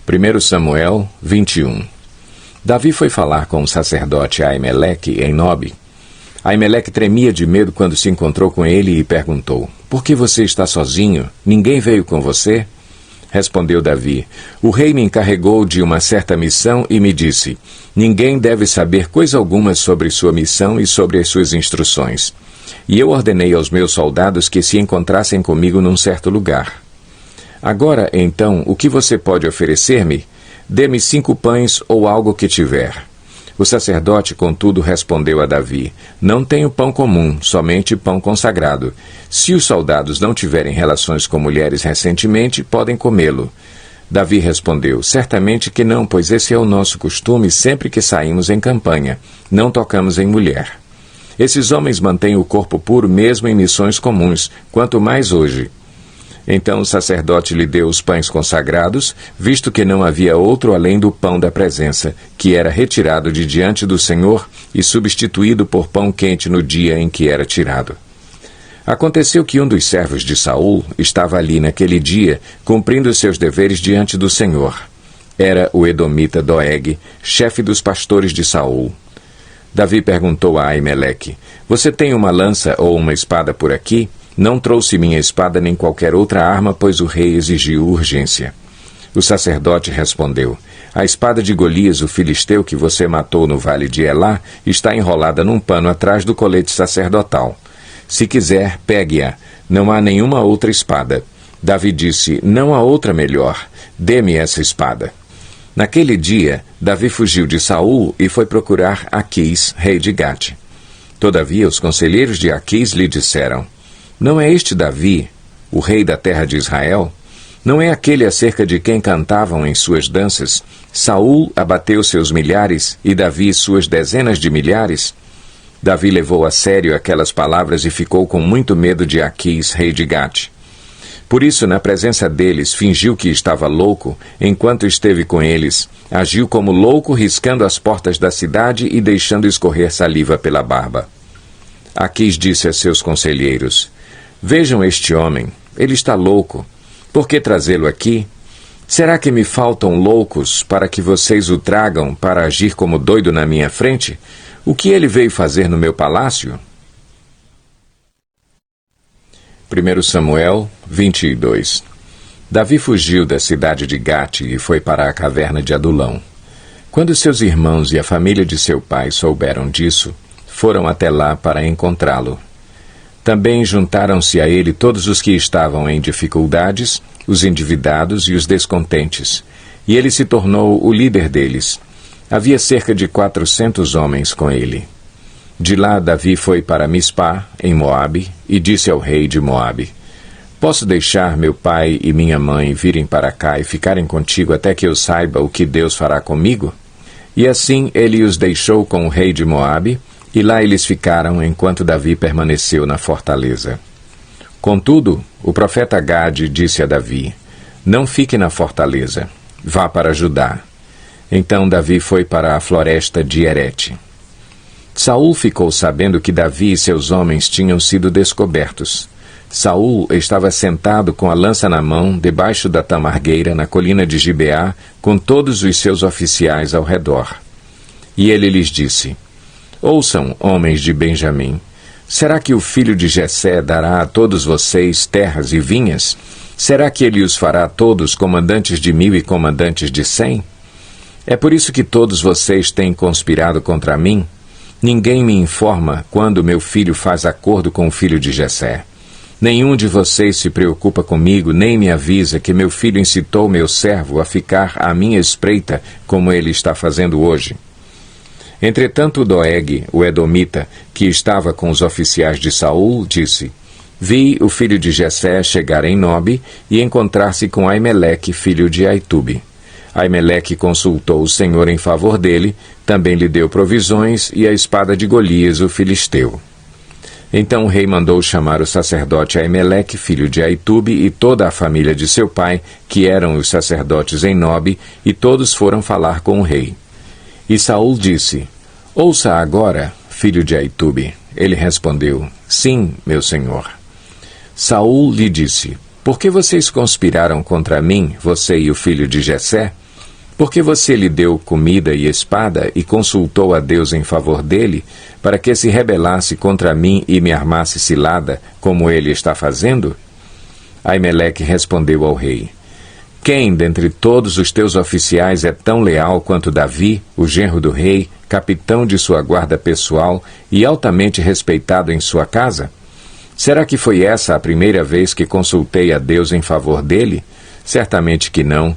1 Samuel 21. Davi foi falar com o sacerdote Aimeleque em Nobe. Aimeleque tremia de medo quando se encontrou com ele e perguntou: "Por que você está sozinho? Ninguém veio com você?" Respondeu Davi: "O rei me encarregou de uma certa missão e me disse: ninguém deve saber coisa alguma sobre sua missão e sobre as suas instruções. E eu ordenei aos meus soldados que se encontrassem comigo num certo lugar. Agora, então, o que você pode oferecer-me? Dê-me 5 pães ou algo que tiver." O sacerdote, contudo, respondeu a Davi: "Não tenho pão comum, somente pão consagrado. Se os soldados não tiverem relações com mulheres recentemente, podem comê-lo." Davi respondeu: "Certamente que não, pois esse é o nosso costume sempre que saímos em campanha. Não tocamos em mulher. Esses homens mantêm o corpo puro mesmo em missões comuns, quanto mais hoje." Então o sacerdote lhe deu os pães consagrados, visto que não havia outro além do pão da presença, que era retirado de diante do Senhor e substituído por pão quente no dia em que era tirado. Aconteceu que um dos servos de Saul estava ali naquele dia, cumprindo seus deveres diante do Senhor. Era o edomita Doeg, chefe dos pastores de Saul. Davi perguntou a Aimeleque: "Você tem uma lança ou uma espada por aqui?" "Não trouxe minha espada nem qualquer outra arma, pois o rei exigiu urgência." O sacerdote respondeu: "A espada de Golias, o filisteu que você matou no vale de Elá, está enrolada num pano atrás do colete sacerdotal. Se quiser, pegue-a. Não há nenhuma outra espada." Davi disse: "Não há outra melhor. Dê-me essa espada." Naquele dia, Davi fugiu de Saul e foi procurar Aquis, rei de Gate. Todavia, os conselheiros de Aquis lhe disseram: "Não é este Davi, o rei da terra de Israel? Não é aquele acerca de quem cantavam em suas danças: Saul abateu seus milhares e Davi suas dezenas de milhares?" Davi levou a sério aquelas palavras e ficou com muito medo de Aquis, rei de Gate. Por isso, na presença deles, fingiu que estava louco, enquanto esteve com eles. Agiu como louco, riscando as portas da cidade e deixando escorrer saliva pela barba. Aquis disse a seus conselheiros: "Vejam este homem, ele está louco. Por que trazê-lo aqui? Será que me faltam loucos para que vocês o tragam para agir como doido na minha frente? O que ele veio fazer no meu palácio?" 1 Samuel 22. Davi fugiu da cidade de Gate e foi para a caverna de Adulão. Quando seus irmãos e a família de seu pai souberam disso, foram até lá para encontrá-lo. Também juntaram-se a ele todos os que estavam em dificuldades, os endividados e os descontentes, e ele se tornou o líder deles. Havia cerca de 400 homens com ele. De lá, Davi foi para Mispá, em Moabe, e disse ao rei de Moabe: "Posso deixar meu pai e minha mãe virem para cá e ficarem contigo até que eu saiba o que Deus fará comigo?" E assim ele os deixou com o rei de Moabe, e lá eles ficaram enquanto Davi permaneceu na fortaleza. Contudo, o profeta Gade disse a Davi: "Não fique na fortaleza, vá para Judá." Então Davi foi para a floresta de Herete. Saul ficou sabendo que Davi e seus homens tinham sido descobertos. Saul estava sentado com a lança na mão, debaixo da tamargueira, na colina de Gibeá, com todos os seus oficiais ao redor. E ele lhes disse: "Ouçam, homens de Benjamim, será que o filho de Jessé dará a todos vocês terras e vinhas? Será que ele os fará todos comandantes de 1000 e comandantes de 100? É por isso que todos vocês têm conspirado contra mim? Ninguém me informa quando meu filho faz acordo com o filho de Jessé. Nenhum de vocês se preocupa comigo, nem me avisa que meu filho incitou meu servo a ficar à minha espreita, como ele está fazendo hoje." Entretanto, Doeg, o edomita, que estava com os oficiais de Saul, disse: "Vi o filho de Jessé chegar em Nobe e encontrar-se com Aimeleque, filho de Aitube. Aimeleque consultou o Senhor em favor dele, também lhe deu provisões e a espada de Golias, o filisteu." Então o rei mandou chamar o sacerdote Aimeleque, filho de Aitube, e toda a família de seu pai, que eram os sacerdotes em Nobe, e todos foram falar com o rei. E Saul disse: "Ouça agora, filho de Aitube." Ele respondeu: "Sim, meu senhor." Saul lhe disse: "Por que vocês conspiraram contra mim, você e o filho de Jessé? Por que você lhe deu comida e espada e consultou a Deus em favor dele, para que se rebelasse contra mim e me armasse cilada, como ele está fazendo? Aimeleque respondeu ao rei: Quem dentre todos os teus oficiais é tão leal quanto Davi, o genro do rei, capitão de sua guarda pessoal e altamente respeitado em sua casa? Será que foi essa a primeira vez que consultei a Deus em favor dele? Certamente que não.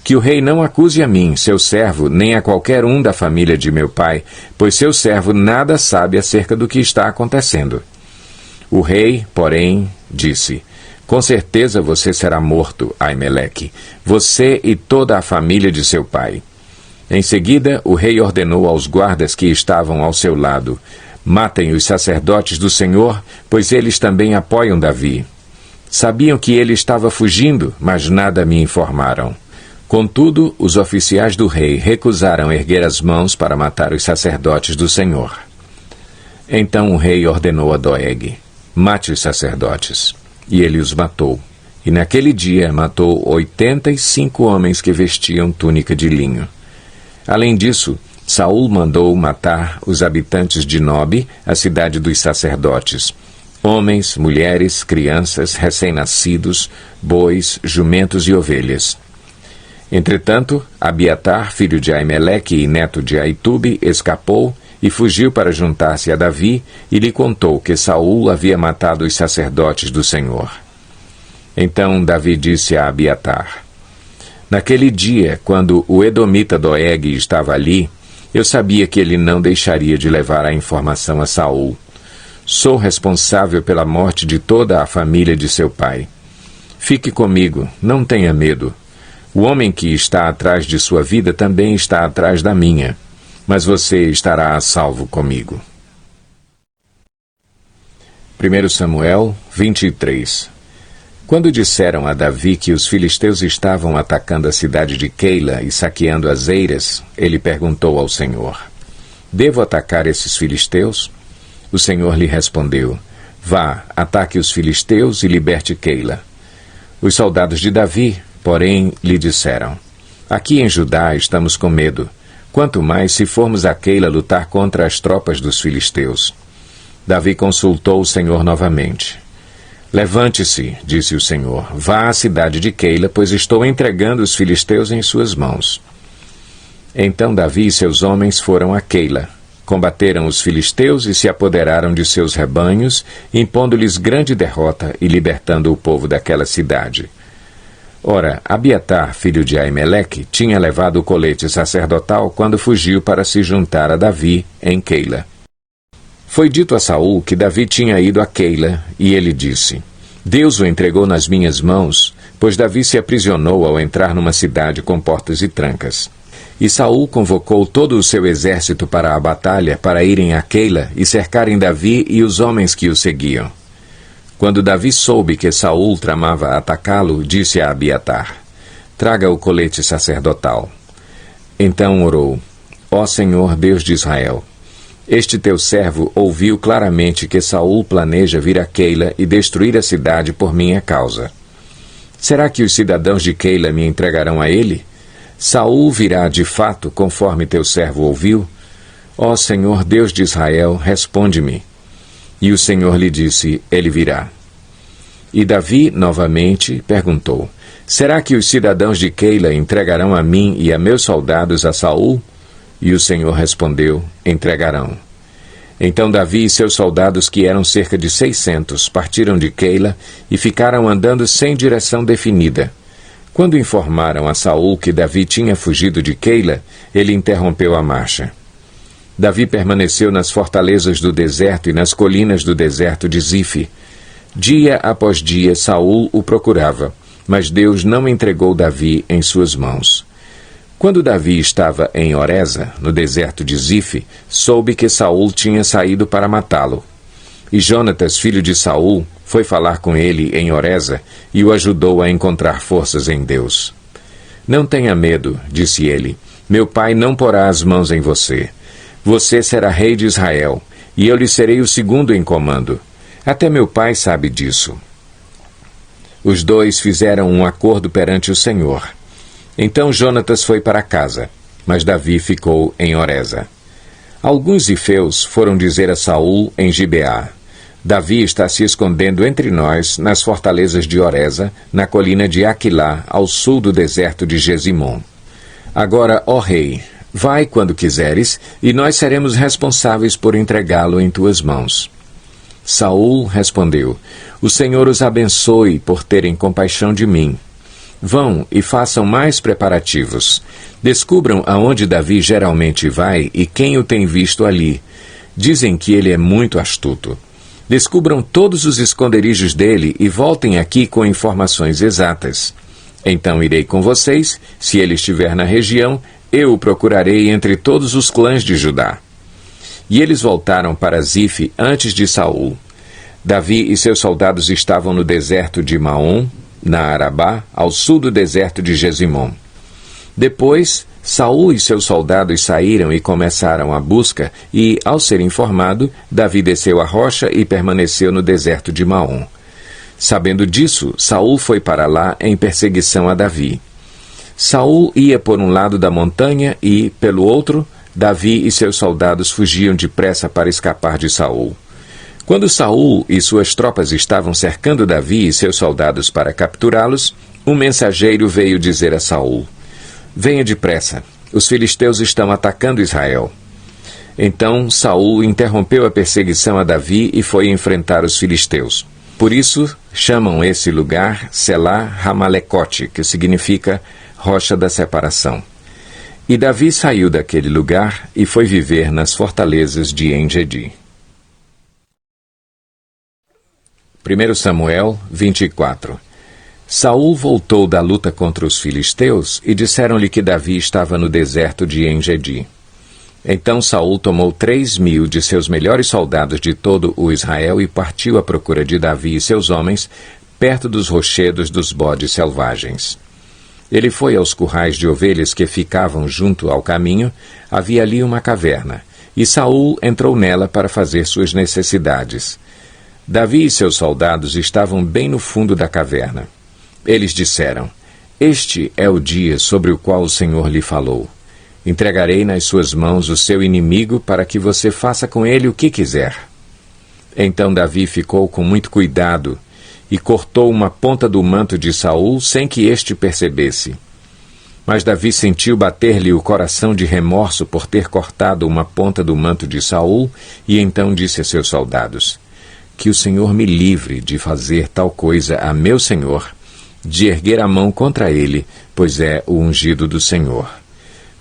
Que o rei não acuse a mim, seu servo, nem a qualquer um da família de meu pai, pois seu servo nada sabe acerca do que está acontecendo. O rei, porém, disse: Com certeza você será morto, Aimeleque, você e toda a família de seu pai. Em seguida, o rei ordenou aos guardas que estavam ao seu lado: Matem os sacerdotes do Senhor, pois eles também apoiam Davi. Sabiam que ele estava fugindo, mas nada me informaram. Contudo, os oficiais do rei recusaram erguer as mãos para matar os sacerdotes do Senhor. Então o rei ordenou a Doeg: Mate os sacerdotes. E ele os matou. E naquele dia matou 85 homens que vestiam túnica de linho. Além disso, Saul mandou matar os habitantes de Nobe, a cidade dos sacerdotes: homens, mulheres, crianças, recém-nascidos, bois, jumentos e ovelhas. Entretanto, Abiatar, filho de Aimeleque e neto de Aitube, escapou e fugiu para juntar-se a Davi e lhe contou que Saul havia matado os sacerdotes do Senhor. Então Davi disse a Abiatar: Naquele dia, quando o edomita Doeg estava ali, eu sabia que ele não deixaria de levar a informação a Saul. Sou responsável pela morte de toda a família de seu pai. Fique comigo, não tenha medo. O homem que está atrás de sua vida também está atrás da minha, mas você estará a salvo comigo. 1 Samuel 23. Quando disseram a Davi que os filisteus estavam atacando a cidade de Keila e saqueando as eiras, ele perguntou ao Senhor: Devo atacar esses filisteus? O Senhor lhe respondeu: Vá, ataque os filisteus e liberte Keila. Os soldados de Davi, porém, lhe disseram: Aqui em Judá estamos com medo, quanto mais se formos a Keila lutar contra as tropas dos filisteus. Davi consultou o Senhor novamente. Levante-se, disse o Senhor, vá à cidade de Keila, pois estou entregando os filisteus em suas mãos. Então Davi e seus homens foram a Keila, combateram os filisteus e se apoderaram de seus rebanhos, impondo-lhes grande derrota e libertando o povo daquela cidade. Ora, Abiatar, filho de Aimeleque, tinha levado o colete sacerdotal quando fugiu para se juntar a Davi em Keila. Foi dito a Saul que Davi tinha ido a Keila, e ele disse: Deus o entregou nas minhas mãos, pois Davi se aprisionou ao entrar numa cidade com portas e trancas. E Saul convocou todo o seu exército para a batalha, para irem a Keila e cercarem Davi e os homens que o seguiam. Quando Davi soube que Saul tramava atacá-lo, disse a Abiatar: Traga o colete sacerdotal. Então orou: Ó Senhor, Deus de Israel, este teu servo ouviu claramente que Saul planeja vir a Keila e destruir a cidade por minha causa. Será que os cidadãos de Keila me entregarão a ele? Saul virá de fato, conforme teu servo ouviu? Ó Senhor, Deus de Israel, responde-me. E o Senhor lhe disse: Ele virá. E Davi, novamente, perguntou: Será que os cidadãos de Keila entregarão a mim e a meus soldados a Saul? E o Senhor respondeu: Entregarão. Então Davi e seus soldados, que eram cerca de 600, partiram de Keila e ficaram andando sem direção definida. Quando informaram a Saul que Davi tinha fugido de Keila, ele interrompeu a marcha. Davi permaneceu nas fortalezas do deserto e nas colinas do deserto de Zife. Dia após dia Saul o procurava, mas Deus não entregou Davi em suas mãos. Quando Davi estava em Oreza, no deserto de Zife, soube que Saul tinha saído para matá-lo. E Jonatas, filho de Saul, foi falar com ele em Oreza e o ajudou a encontrar forças em Deus. Não tenha medo, disse ele, meu pai não porá as mãos em você. Você será rei de Israel, e eu lhe serei o segundo em comando. Até meu pai sabe disso. Os dois fizeram um acordo perante o Senhor. Então Jonatas foi para casa, mas Davi ficou em Horesa. Alguns zifeus foram dizer a Saul em Gibeá: Davi está se escondendo entre nós nas fortalezas de Horesa, na colina de Aquilá, ao sul do deserto de Gesimom. Agora, ó rei, vai quando quiseres, e nós seremos responsáveis por entregá-lo em tuas mãos. Saul respondeu: O Senhor os abençoe por terem compaixão de mim. Vão e façam mais preparativos. Descubram aonde Davi geralmente vai e quem o tem visto ali. Dizem que ele é muito astuto. Descubram todos os esconderijos dele e voltem aqui com informações exatas. Então irei com vocês, se ele estiver na região, eu o procurarei entre todos os clãs de Judá. E eles voltaram para Zife antes de Saul. Davi e seus soldados estavam no deserto de Maom, na Arabá, ao sul do deserto de Gesimom. Depois, Saul e seus soldados saíram e começaram a busca, e, ao ser informado, Davi desceu a rocha e permaneceu no deserto de Maom. Sabendo disso, Saul foi para lá em perseguição a Davi. Saul ia por um lado da montanha e, pelo outro, Davi e seus soldados fugiam depressa para escapar de Saul. Quando Saul e suas tropas estavam cercando Davi e seus soldados para capturá-los, um mensageiro veio dizer a Saul: Venha depressa, os filisteus estão atacando Israel. Então Saul interrompeu a perseguição a Davi e foi enfrentar os filisteus. Por isso chamam esse lugar Selá Ramalecote, que significa Rocha da Separação. E Davi saiu daquele lugar e foi viver nas fortalezas de En-Gedi. 1 Samuel 24. Saul voltou da luta contra os filisteus e disseram-lhe que Davi estava no deserto de En-Gedi. Então Saul tomou 3.000 de seus melhores soldados de todo o Israel e partiu à procura de Davi e seus homens, perto dos rochedos dos bodes selvagens. Ele foi aos currais de ovelhas que ficavam junto ao caminho. Havia ali uma caverna, e Saul entrou nela para fazer suas necessidades. Davi e seus soldados estavam bem no fundo da caverna. Eles disseram: Este é o dia sobre o qual o Senhor lhe falou. Entregarei nas suas mãos o seu inimigo para que você faça com ele o que quiser. Então Davi ficou com muito cuidado e cortou uma ponta do manto de Saul sem que este percebesse. Mas Davi sentiu bater-lhe o coração de remorso por ter cortado uma ponta do manto de Saul e então disse a seus soldados: Que o Senhor me livre de fazer tal coisa a meu senhor, de erguer a mão contra ele, pois é o ungido do Senhor.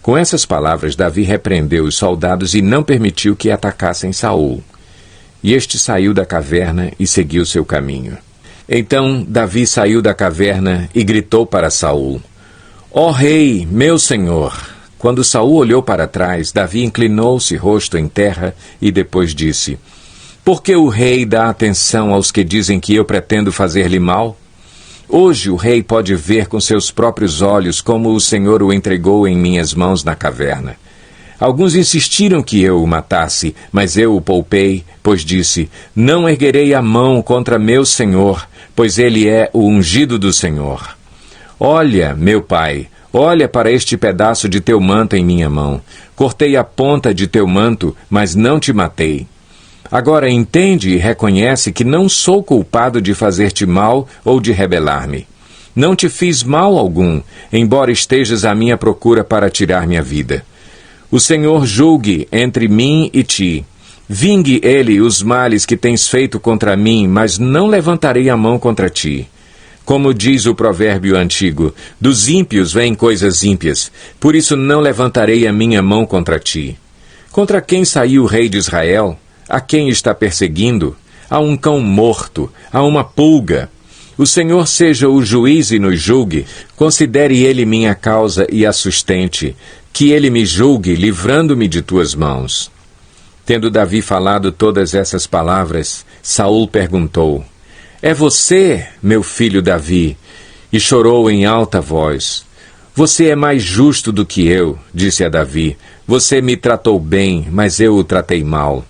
Com essas palavras, Davi repreendeu os soldados e não permitiu que atacassem Saul. E este saiu da caverna e seguiu seu caminho. Então Davi saiu da caverna e gritou para Saul: Ó rei, meu senhor! Quando Saul olhou para trás, Davi inclinou-se rosto em terra e depois disse: Por que o rei dá atenção aos que dizem que eu pretendo fazer-lhe mal? Hoje o rei pode ver com seus próprios olhos como o Senhor o entregou em minhas mãos na caverna. Alguns insistiram que eu o matasse, mas eu o poupei, pois disse: Não erguerei a mão contra meu senhor, pois ele é o ungido do Senhor. Olha, meu pai, olha para este pedaço de teu manto em minha mão. Cortei a ponta de teu manto, mas não te matei. Agora entende e reconhece que não sou culpado de fazer-te mal ou de rebelar-me. Não te fiz mal algum, embora estejas à minha procura para tirar minha vida. O Senhor julgue entre mim e ti. Vingue ele os males que tens feito contra mim, mas não levantarei a mão contra ti. Como diz o provérbio antigo, dos ímpios vêm coisas ímpias, por isso não levantarei a minha mão contra ti. Contra quem saiu o rei de Israel? A quem está perseguindo? A um cão morto, a uma pulga. O Senhor seja o juiz e nos julgue, considere ele minha causa e a sustente, que ele me julgue, livrando-me de tuas mãos. Tendo Davi falado todas essas palavras, Saul perguntou: É você, meu filho Davi? E chorou em alta voz. Você é mais justo do que eu, disse a Davi. Você me tratou bem, mas eu o tratei mal.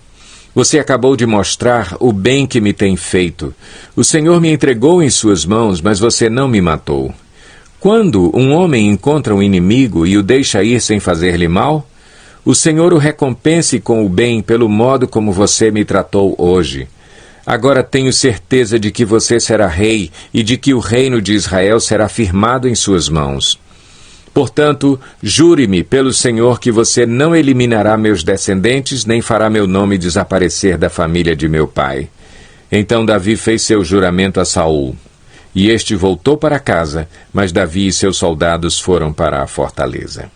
Você acabou de mostrar o bem que me tem feito. O Senhor me entregou em suas mãos, mas você não me matou. Quando um homem encontra um inimigo e o deixa ir sem fazer-lhe mal, o Senhor o recompense com o bem pelo modo como você me tratou hoje. Agora tenho certeza de que você será rei e de que o reino de Israel será firmado em suas mãos. Portanto, jure-me pelo Senhor que você não eliminará meus descendentes, nem fará meu nome desaparecer da família de meu pai. Então Davi fez seu juramento a Saul. E este voltou para casa, mas Davi e seus soldados foram para a fortaleza.